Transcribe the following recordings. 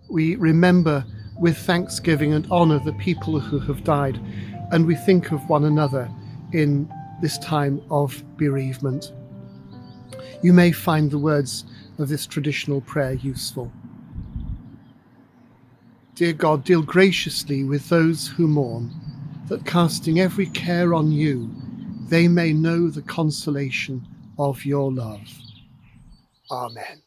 We remember with thanksgiving and honour the people who have died, and we think of one another in this time of bereavement. You may find the words of this traditional prayer useful. Dear God, deal graciously with those who mourn, that casting every care on you, they may know the consolation of your love. Amen.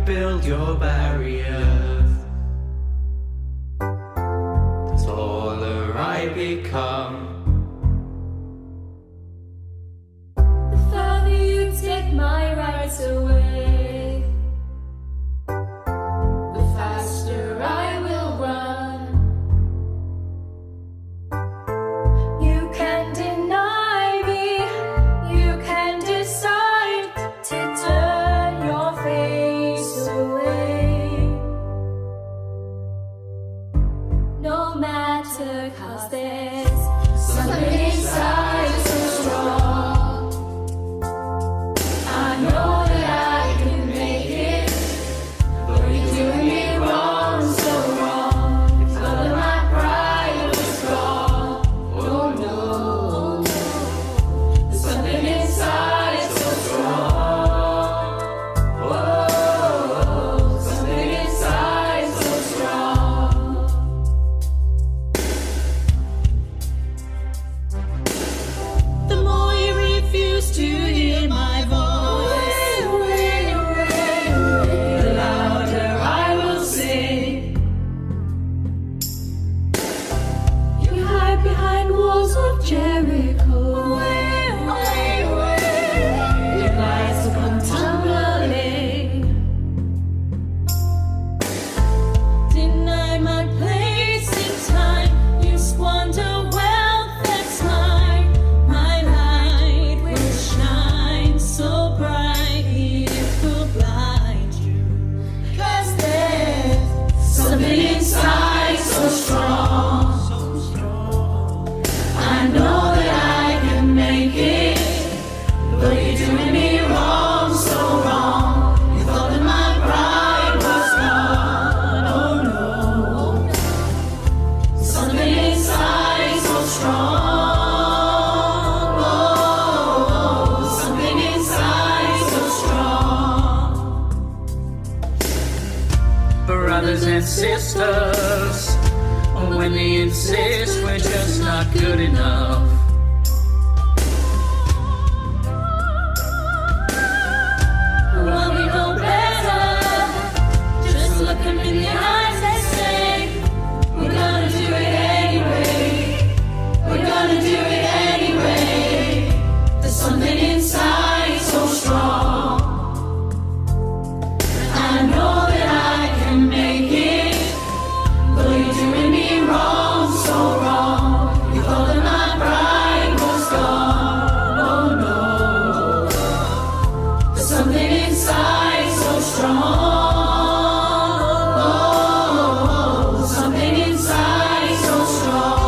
build your barriers. The taller I become, the further you take my rights away, the faster I will run. You can deny me, you can decide to turn your face away. No matter, 'cause there's something inside so strong. I know that I can make it, but you're doing me wrong, so wrong. You thought that my pride was gone. Oh no, there's something inside so strong. Oh, something inside so strong. The more you refuse to hear my voice, the louder I will sing. You hide behind walls of Jericho. Your lies have come tumbling. Deny my place in time. You squander wealth that's mine. My light will shine so bright it will blind you. 'Cause there's something inside so strong. I know that I can make it, but you're doing me wrong, so wrong. You thought that my pride was gone. Oh no, something inside so strong. Oh, something inside so strong. brothers and sisters, when they insist we're just not good enough. Well, we know better. Just look them in the eyes and say, we're gonna do it anyway. We're gonna do it anyway. There's something inside so strong. I know that I can make it, but you're doing me wrong, so wrong. You thought that my pride was gone. Oh no. There's something inside so strong. Oh, something inside so strong.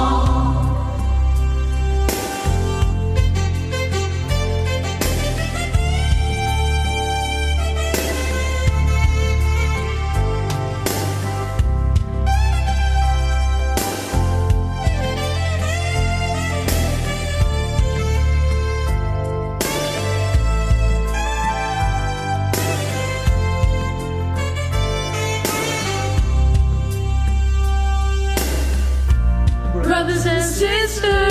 Brothers and sisters,